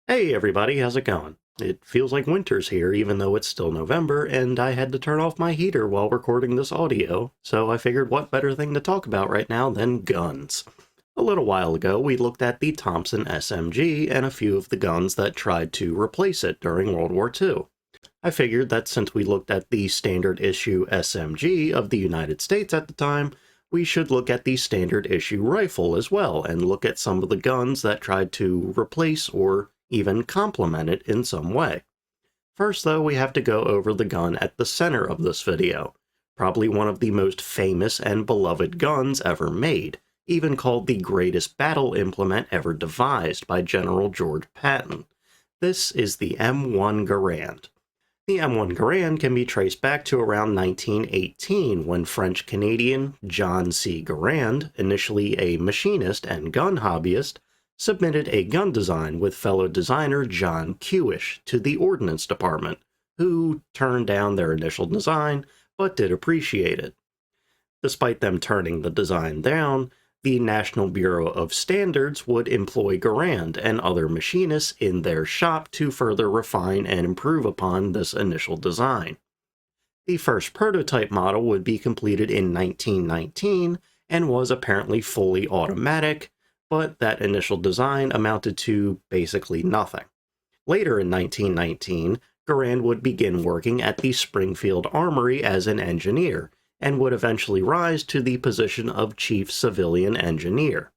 Hey everybody, how's it going? It feels like winter's here even though it's still November, and I had to turn off my heater while recording this audio, so I figured what better thing to talk about right now than guns. A little while ago, we looked at the Thompson SMG and a few of the guns that tried to replace it during World War II. I figured that since we looked at the standard issue SMG of the United States at the time, we should look at the standard issue rifle as well, and look at some of the guns that tried to replace or even complement it in some way. First though, we have to go over the gun at the center of this video, probably one of the most famous and beloved guns ever made, even called the greatest battle implement ever devised by General George Patton. This is the M1 Garand. The M1 Garand can be traced back to around 1918 when French-Canadian John C. Garand, initially a machinist and gun hobbyist, submitted a gun design with fellow designer John Kewish to the Ordnance Department, who turned down their initial design but did appreciate it. Despite them turning the design down, the National Bureau of Standards would employ Garand and other machinists in their shop to further refine and improve upon this initial design. The first prototype model would be completed in 1919 and was apparently fully automatic, but that initial design amounted to basically nothing. Later in 1919, Garand would begin working at the Springfield Armory as an engineer, and would eventually rise to the position of Chief Civilian Engineer.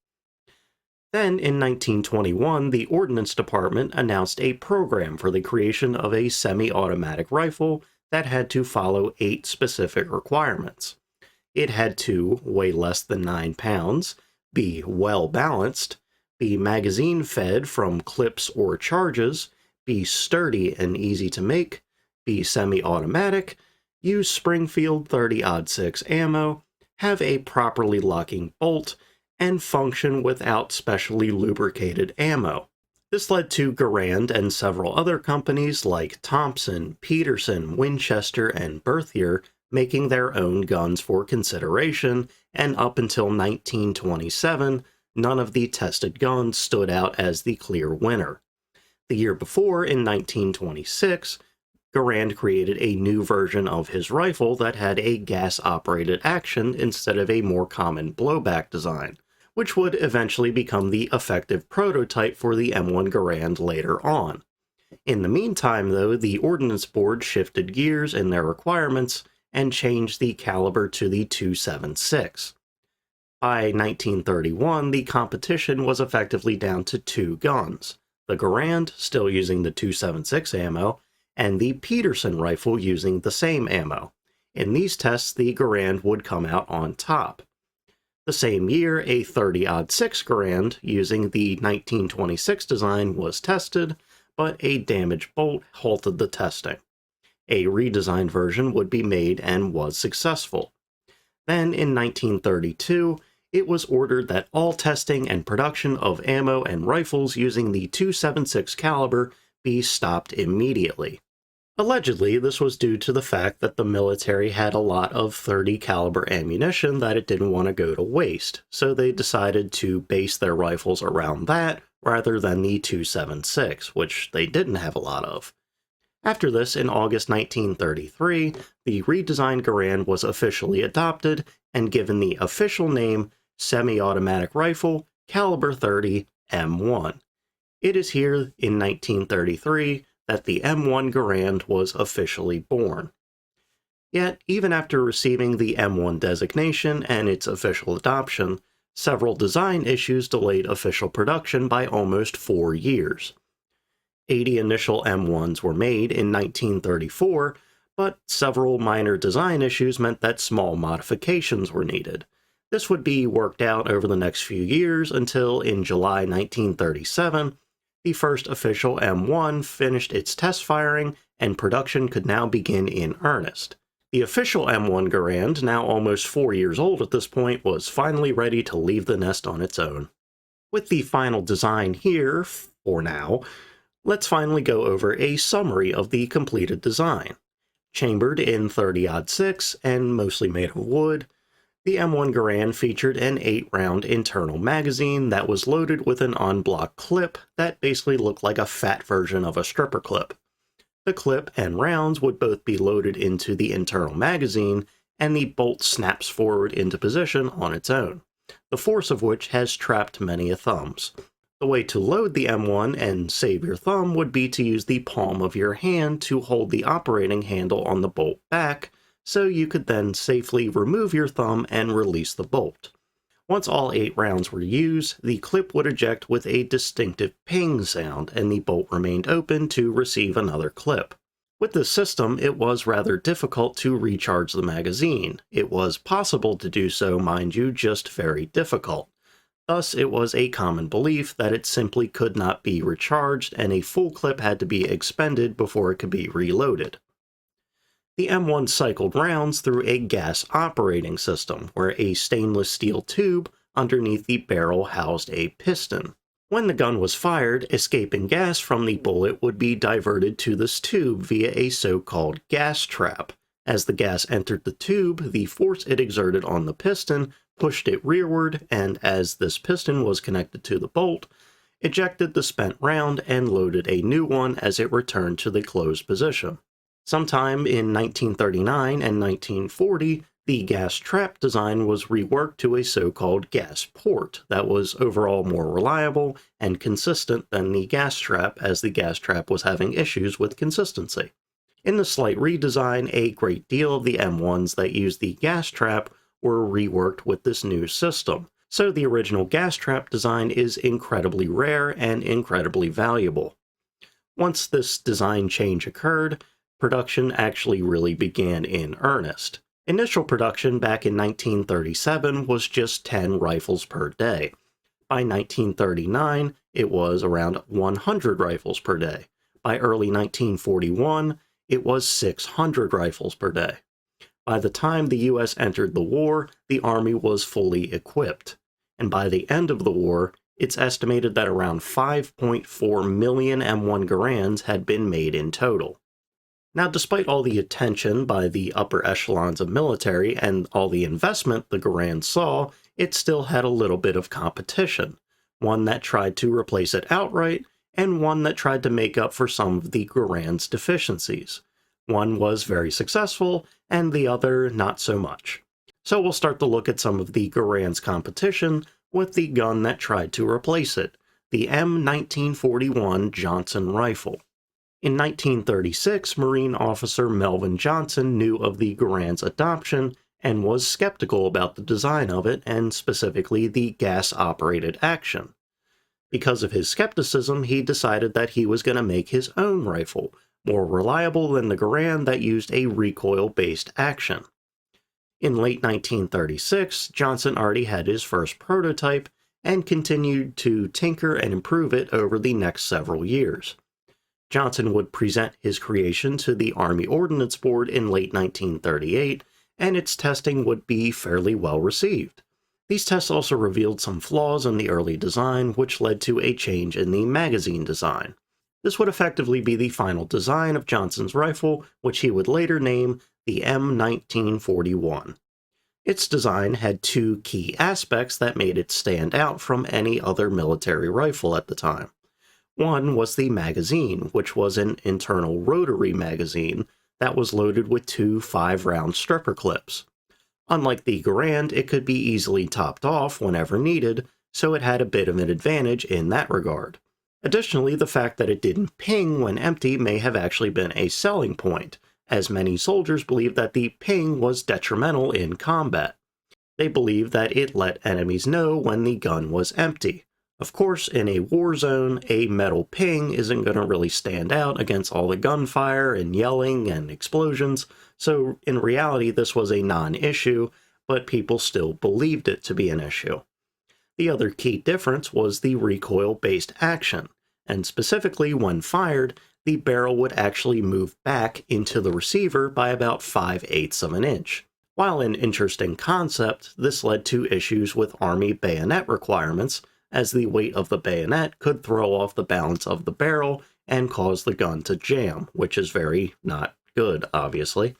Then, in 1921, the Ordnance Department announced a program for the creation of a semi-automatic rifle that had to follow 8 specific requirements. It had to weigh less than 9 pounds, be well-balanced, be magazine-fed from clips or charges, be sturdy and easy to make, be semi-automatic, use Springfield 30-06 ammo, have a properly locking bolt, and function without specially lubricated ammo. This led to Garand and several other companies like Thompson, Peterson, Winchester, and Berthier making their own guns for consideration, and up until 1927, none of the tested guns stood out as the clear winner. The year before, in 1926, Garand created a new version of his rifle that had a gas-operated action instead of a more common blowback design, which would eventually become the effective prototype for the M1 Garand later on. In the meantime, though, the Ordnance Board shifted gears in their requirements and changed the caliber to the .276. By 1931, the competition was effectively down to 2 guns, the Garand, still using the .276 ammo, and the Peterson rifle using the same ammo. In these tests, the Garand would come out on top. The same year, a 30-06 Garand using the 1926 design was tested, but a damaged bolt halted the testing. A redesigned version would be made and was successful. Then, in 1932, it was ordered that all testing and production of ammo and rifles using the .276 caliber be stopped immediately. Allegedly, this was due to the fact that the military had a lot of .30 caliber ammunition that it didn't want to go to waste, so they decided to base their rifles around that rather than the .276, which they didn't have a lot of. After this, in August 1933, the redesigned Garand was officially adopted and given the official name Semi-Automatic Rifle Caliber .30 M1. It is here in 1933 that the M1 Garand was officially born. Yet, even after receiving the M1 designation and its official adoption, several design issues delayed official production by almost 4 years. 80 initial M1s were made in 1934, but several minor design issues meant that small modifications were needed. This would be worked out over the next few years until, in July 1937, the first official M1 finished its test firing and production could now begin in earnest. The official M1 Garand, now almost 4 years old at this point, was finally ready to leave the nest on its own. With the final design here, for now, let's finally go over a summary of the completed design. Chambered in 30-06 and mostly made of wood, The M1 Garand featured an 8-round internal magazine that was loaded with an on-block clip that basically looked like a fat version of a stripper clip. The clip and rounds would both be loaded into the internal magazine, and the bolt snaps forward into position on its own, the force of which has trapped many a thumbs. The way to load the M1 and save your thumb would be to use the palm of your hand to hold the operating handle on the bolt back, so you could then safely remove your thumb and release the bolt. Once all 8 rounds were used, the clip would eject with a distinctive ping sound, and the bolt remained open to receive another clip. With this system, it was rather difficult to recharge the magazine. It was possible to do so, mind you, just very difficult. Thus, it was a common belief that it simply could not be recharged, and a full clip had to be expended before it could be reloaded. The M1 cycled rounds through a gas operating system, where a stainless steel tube underneath the barrel housed a piston. When the gun was fired, escaping gas from the bullet would be diverted to this tube via a so-called gas trap. As the gas entered the tube, the force it exerted on the piston pushed it rearward, and as this piston was connected to the bolt, ejected the spent round and loaded a new one as it returned to the closed position. Sometime in 1939 and 1940, the gas trap design was reworked to a so-called gas port that was overall more reliable and consistent than the gas trap, as the gas trap was having issues with consistency. In the slight redesign, a great deal of the M1s that used the gas trap were reworked with this new system, so the original gas trap design is incredibly rare and incredibly valuable. Once this design change occurred, production actually really began in earnest. Initial production back in 1937 was just 10 rifles per day. By 1939, it was around 100 rifles per day. By early 1941, it was 600 rifles per day. By the time the US entered the war, the Army was fully equipped. And by the end of the war, it's estimated that around 5.4 million M1 Garands had been made in total. Now, despite all the attention by the upper echelons of military and all the investment the Garand saw, it still had a little bit of competition, one that tried to replace it outright, and one that tried to make up for some of the Garand's deficiencies. One was very successful, and the other not so much. So we'll start to look at some of the Garand's competition with the gun that tried to replace it, the M1941 Johnson Rifle. In 1936, Marine officer Melvin Johnson knew of the Garand's adoption and was skeptical about the design of it, and specifically the gas-operated action. Because of his skepticism, he decided that he was going to make his own rifle, more reliable than the Garand that used a recoil-based action. In late 1936, Johnson already had his first prototype and continued to tinker and improve it over the next several years. Johnson would present his creation to the Army Ordnance Board in late 1938, and its testing would be fairly well received. These tests also revealed some flaws in the early design, which led to a change in the magazine design. This would effectively be the final design of Johnson's rifle, which he would later name the M1941. Its design had 2 key aspects that made it stand out from any other military rifle at the time. One was the magazine, which was an internal rotary magazine that was loaded with 2 5-round stripper clips. Unlike the Garand, it could be easily topped off whenever needed, so it had a bit of an advantage in that regard. Additionally, the fact that it didn't ping when empty may have actually been a selling point, as many soldiers believed that the ping was detrimental in combat. They believed that it let enemies know when the gun was empty. Of course, in a war zone, a metal ping isn't going to really stand out against all the gunfire and yelling and explosions, so in reality this was a non-issue, but people still believed it to be an issue. The other key difference was the recoil-based action, and specifically when fired, the barrel would actually move back into the receiver by about 5/8 of an inch. While an interesting concept, this led to issues with Army bayonet requirements, as the weight of the bayonet could throw off the balance of the barrel and cause the gun to jam, which is very not good, obviously.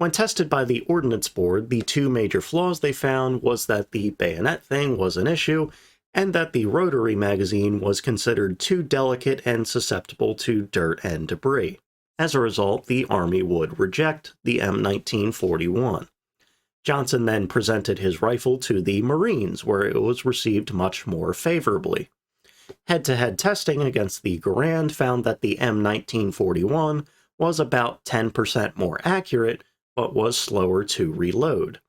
When tested by the Ordnance Board, the two major flaws they found was that the bayonet thing was an issue, and that the rotary magazine was considered too delicate and susceptible to dirt and debris. As a result, the Army would reject the M1941. Johnson then presented his rifle to the Marines, where it was received much more favorably. Head-to-head testing against the Garand found that the M1941 was about 10% more accurate, but was slower to reload.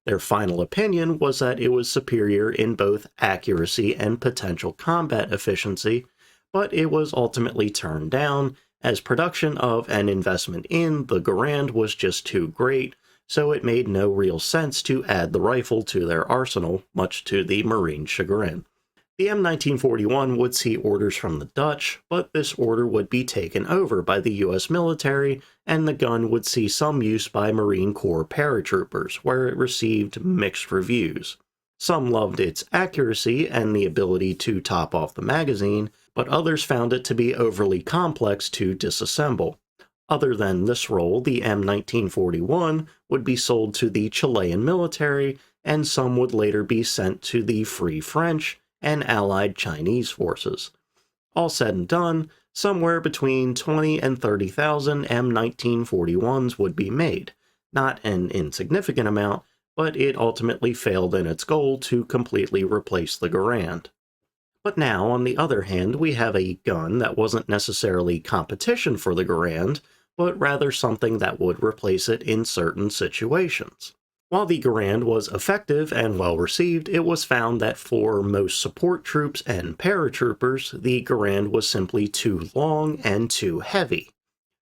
Their final opinion was that it was superior in both accuracy and potential combat efficiency, but it was ultimately turned down, as production of and investment in the Garand was just too great, so it made no real sense to add the rifle to their arsenal, much to the Marine chagrin. The M1941 would see orders from the Dutch, but this order would be taken over by the US military, and the gun would see some use by Marine Corps paratroopers, where it received mixed reviews. Some loved its accuracy and the ability to top off the magazine, but others found it to be overly complex to disassemble. Other than this role, the M1941 would be sold to the Chilean military, and some would later be sent to the Free French and Allied Chinese forces. All said and done, somewhere between 20 and 30,000 M1941s would be made. Not an insignificant amount, but it ultimately failed in its goal to completely replace the Garand. But now, on the other hand, we have a gun that wasn't necessarily competition for the Garand, but rather something that would replace it in certain situations. While the Garand was effective and well received, it was found that for most support troops and paratroopers, the Garand was simply too long and too heavy.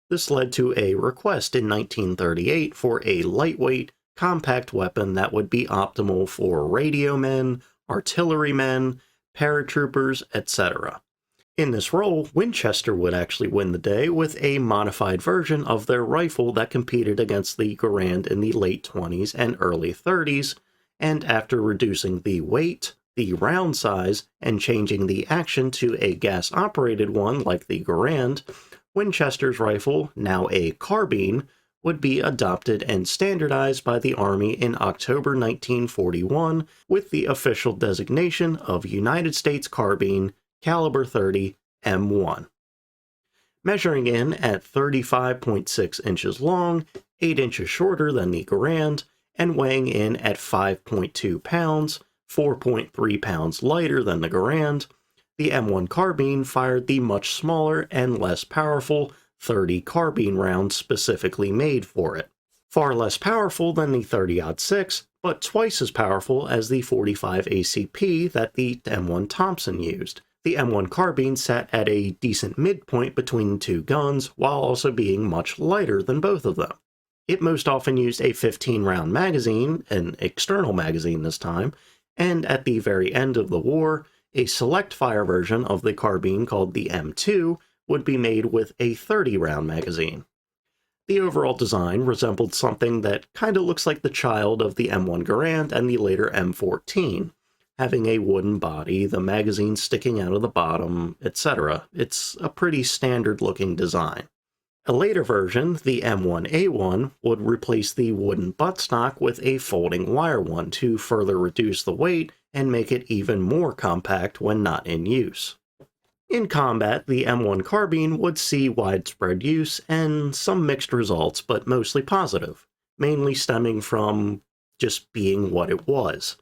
This led to a request in 1938 for a lightweight, compact weapon that would be optimal for radio men, artillerymen, paratroopers, etc. In this role, Winchester would actually win the day with a modified version of their rifle that competed against the Garand in the late 20s and early 30s, and after reducing the weight, the round size, and changing the action to a gas-operated one like the Garand, Winchester's rifle, now a carbine, would be adopted and standardized by the Army in October 1941 with the official designation of United States Carbine Caliber 30 M1. Measuring in at 35.6 inches long, 8 inches shorter than the Garand, and weighing in at 5.2 pounds, 4.3 pounds lighter than the Garand, the M1 Carbine fired the much smaller and less powerful 30 carbine rounds specifically made for it. Far less powerful than the 30-06, but twice as powerful as the 45 ACP that the M1 Thompson used. The M1 Carbine sat at a decent midpoint between the two guns, while also being much lighter than both of them. It most often used a 15-round magazine, an external magazine this time, and at the very end of the war, a select-fire version of the carbine called the M2 would be made with a 30-round magazine. The overall design resembled something that kinda looks like the child of the M1 Garand and the later M14, having a wooden body, the magazine sticking out of the bottom, etc. It's a pretty standard-looking design. A later version, the M1A1, would replace the wooden buttstock with a folding wire one to further reduce the weight and make it even more compact when not in use. In combat, the M1 Carbine would see widespread use and some mixed results, but mostly positive, mainly stemming from just being what it was.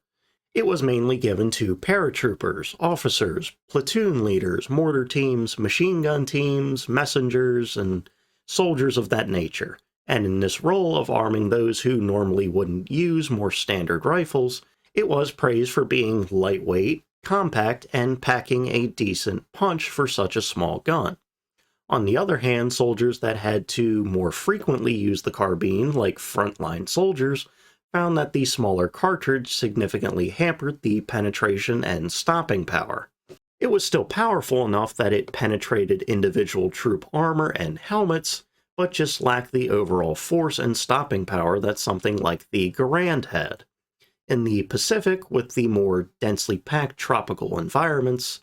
It was mainly given to paratroopers, officers, platoon leaders, mortar teams, machine gun teams, messengers, and soldiers of that nature, and in this role of arming those who normally wouldn't use more standard rifles, it was praised for being lightweight, compact, and packing a decent punch for such a small gun. On the other hand, soldiers that had to more frequently use the carbine, like frontline soldiers, found that the smaller cartridge significantly hampered the penetration and stopping power. It was still powerful enough that it penetrated individual troop armor and helmets, but just lacked the overall force and stopping power that something like the Garand had. In the Pacific, with the more densely packed tropical environments,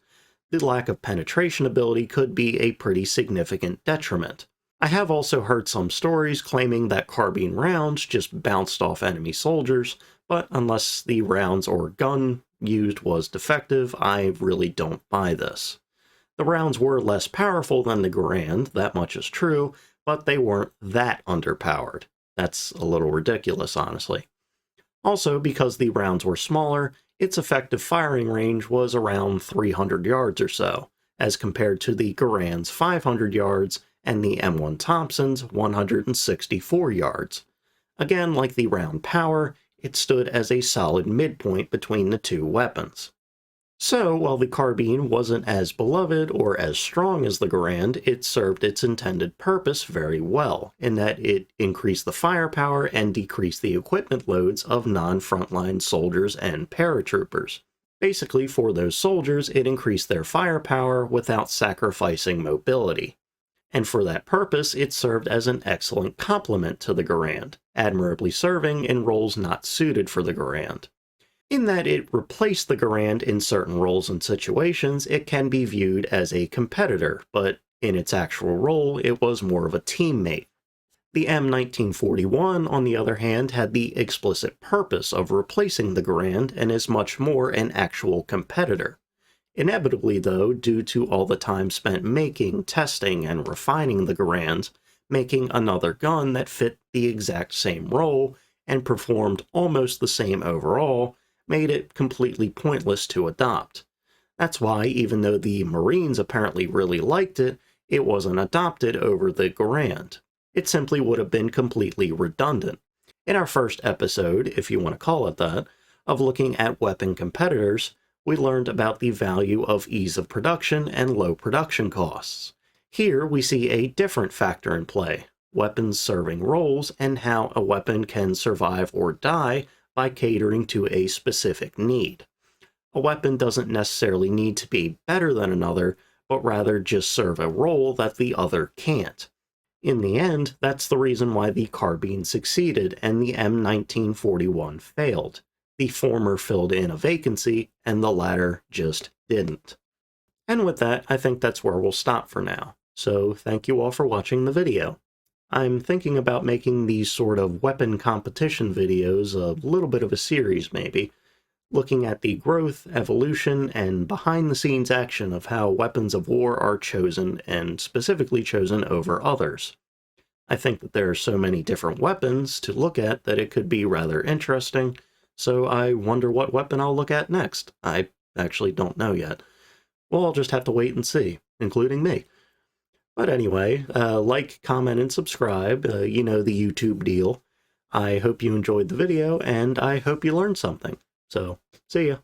the lack of penetration ability could be a pretty significant detriment. I have also heard some stories claiming that carbine rounds just bounced off enemy soldiers, but unless the rounds or gun used was defective, I really don't buy this. The rounds were less powerful than the Garand, that much is true, but they weren't that underpowered. That's a little ridiculous, honestly. Also, because the rounds were smaller, its effective firing range was around 300 yards or so, as compared to the Garand's 500 yards and the M1 Thompson's 164 yards. Again, like the round power, it stood as a solid midpoint between the two weapons. So, while the carbine wasn't as beloved or as strong as the Garand, it served its intended purpose very well, in that it increased the firepower and decreased the equipment loads of non-frontline soldiers and paratroopers. Basically, for those soldiers, it increased their firepower without sacrificing mobility. And for that purpose, it served as an excellent complement to the Garand, admirably serving in roles not suited for the Garand. In that it replaced the Garand in certain roles and situations, it can be viewed as a competitor, but in its actual role, it was more of a teammate. The M1941, on the other hand, had the explicit purpose of replacing the Garand and is much more an actual competitor. Inevitably, though, due to all the time spent making, testing, and refining the Garand, making another gun that fit the exact same role and performed almost the same overall, made it completely pointless to adopt. That's why, even though the Marines apparently really liked it, it wasn't adopted over the Garand. It simply would have been completely redundant. In our first episode, if you want to call it that, of looking at weapon competitors, we learned about the value of ease of production and low production costs. Here we see a different factor in play, weapons serving roles and how a weapon can survive or die by catering to a specific need. A weapon doesn't necessarily need to be better than another, but rather just serve a role that the other can't. In the end, that's the reason why the carbine succeeded and the M1941 failed. The former filled in a vacancy, and the latter just didn't. And with that, I think that's where we'll stop for now. So thank you all for watching the video. I'm thinking about making these sort of weapon competition videos a little bit of a series maybe, looking at the growth, evolution, and behind-the-scenes action of how weapons of war are chosen, and specifically chosen over others. I think that there are so many different weapons to look at that it could be rather interesting, so I wonder what weapon I'll look at next. I actually don't know yet. Well, I'll just have to wait and see, including me. But anyway, like, comment, and subscribe. You know the YouTube deal. I hope you enjoyed the video, and I hope you learned something. So, see ya.